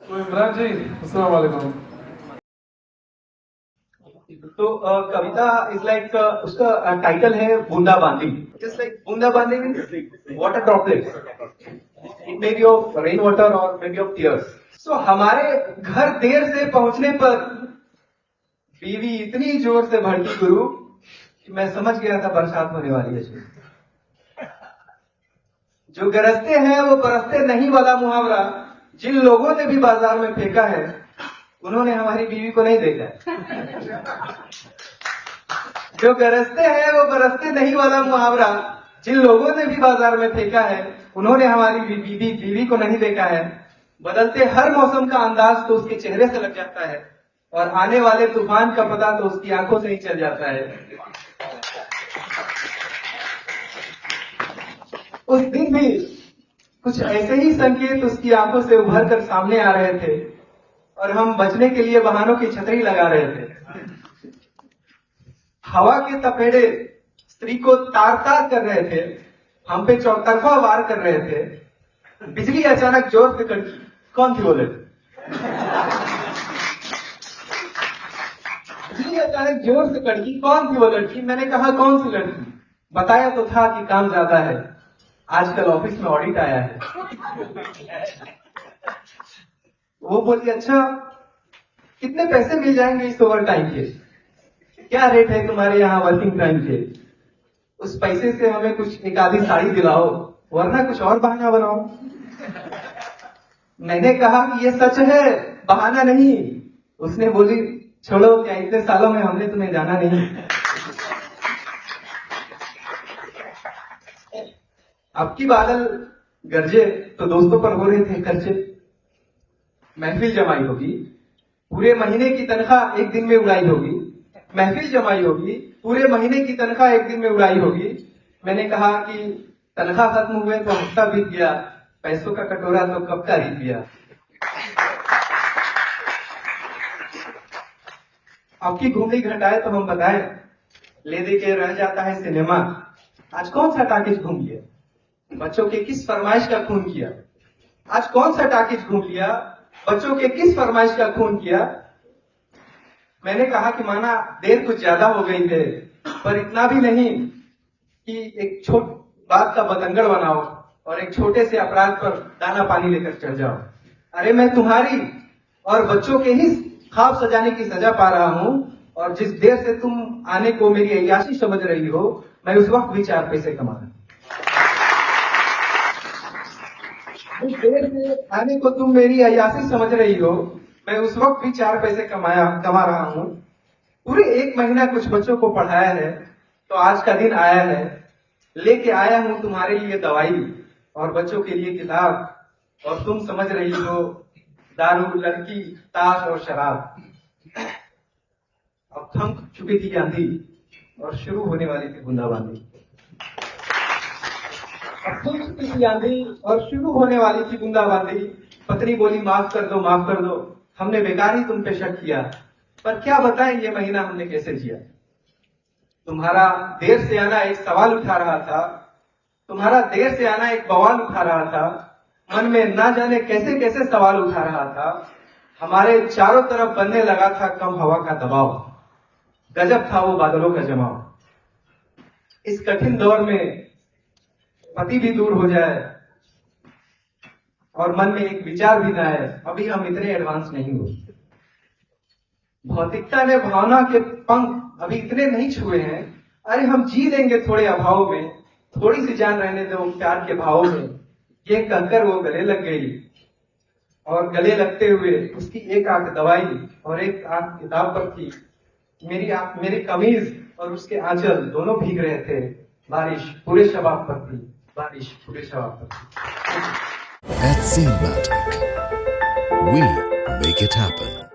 तो इमरान जी, अस्सलाम वालेकुम। तो कविता इज लाइक उसका टाइटल है बूंदा बांदी। जस्ट लाइक बूंदा बांदी means water droplets. It may be of rain water और मे बी ऑफ टीयर्स। सो हमारे घर देर से पहुंचने पर बीवी इतनी जोर से भड़की गुरु कि मैं समझ गया था बरसात होने वाली है। जो गरजते हैं वो बरसते नहीं वाला मुहावरा जिन लोगों ने भी बाजार में फेंका है उन्होंने हमारी बीवी को नहीं देखा है। जो गरजते हैं वो बरसते नहीं वाला मुहावरा जिन लोगों ने भी बाजार में फेंका है उन्होंने हमारी बीवी को नहीं देखा है। बदलते हर मौसम का अंदाज तो उसके चेहरे से लग जाता है और आने वाले तूफान का पता तो उसकी आंखों से ही चल जाता है। उस दिन भी कुछ ऐसे ही संकेत उसकी आंखों से उभर कर सामने आ रहे थे और हम बचने के लिए बहानों की छतरी लगा रहे थे। हवा के तपेड़े स्त्री को तार तार कर रहे थे, हम पे चौतरफा वार कर रहे थे। बिजली अचानक जोर से कड़की। कौन थी वो लड़की? बिजली अचानक जोर से कड़की। कौन थी वो लड़की? मैंने कहा कौन सी लड़की? बताया तो था कि काम ज्यादा है, आजकल ऑफिस में ऑडिट आया है। वो बोली अच्छा कितने पैसे मिल जाएंगे इस ओवर टाइम के? क्या रेट है तुम्हारे यहाँ वर्किंग टाइम के? उस पैसे से हमें कुछ एक आधी साड़ी दिलाओ वरना कुछ और बहाना बनाओ। मैंने कहा कि ये सच है, बहाना नहीं। उसने बोली छोड़ो, क्या इतने सालों में हमने तुम्हें जाना नहीं। अब की बादल गरजे तो दोस्तों पर हो रहे थे खर्चे। महफिल जमाई होगी, पूरे महीने की तनख्वाह एक दिन में उड़ाई होगी। महफिल जमाई होगी, पूरे महीने की तनख्वाह एक दिन में उड़ाई होगी। मैंने कहा कि तनख्वाह खत्म हुए तो हफ्ता बीत गया, पैसों का कटोरा तो कब का बीत गया। अब की घूमनी घटाए तो हम बताएं, ले दे के रह जाता है सिनेमा। आज कौन सा टाकिज घूम लिया? बच्चों के किस फरमाइश का खून किया? आज कौन सा टाकिज घूम लिया? बच्चों के किस फरमाइश का खून किया? मैंने कहा कि माना देर कुछ ज्यादा हो गई है, पर इतना भी नहीं कि एक छोट बात का बतंगड़ बनाओ और एक छोटे से अपराध पर दाना पानी लेकर चढ़ जाओ। अरे मैं तुम्हारी और बच्चों के ही ख्वाब सजाने की सजा पा रहा हूं और जिस देर से तुम आने को मेरी अय्याशी समझ रही हो, मैं उस वक्त भी 4 पैसे कमा रहा हूं। जिस देर से आने को तुम मेरी अय्याशी समझ रही हो, मैं उस वक्त भी 4 पैसे कमा रहा हूं। पूरे 1 महीना कुछ बच्चों को पढ़ाया है तो आज का दिन आया है। लेके आया हूं तुम्हारे लिए दवाई और बच्चों के लिए किताब और तुम समझ रही हो दारू, लड़की, ताश और शराब। अब थम चुकी थी आंधी और शुरू होने वाली थी बूंदाबांदी। अब थम चुकी थी आंधी और शुरू होने वाली थी बूंदाबांदी। पत्नी बोली माफ कर दो, माफ कर दो, हमने बेकार ही तुम पे शक किया, पर क्या बताएं ये महीना हमने कैसे जिया। तुम्हारा देर से आना एक सवाल उठा रहा था, तुम्हारा देर से आना एक बवाल उठा रहा था। मन में ना जाने कैसे कैसे सवाल उठा रहा था। हमारे चारों तरफ बनने लगा था कम हवा का दबाव। गजब था वो बादलों का जमाव। इस कठिन दौर में पति भी दूर हो जाए और मन में एक विचार भी ना आए, अभी हम इतने एडवांस नहीं हो। भौतिकता ने भावना के पंख अभी इतने नहीं छुए हैं। अरे हम जी लेंगे थोड़े अभाव में, थोड़ी सी जान रहने दो प्यार के भाव में। ये कहकर वो गले लग गई और गले लगते हुए उसकी एक आंख दवाई और एक आंख किताब पर थी। मेरी कमीज और उसके आंचल दोनों भीग रहे थे। बारिश पूरे शबाब पर थी, बारिश पूरे शबाब पर थी। At Cinematic, we make it happen.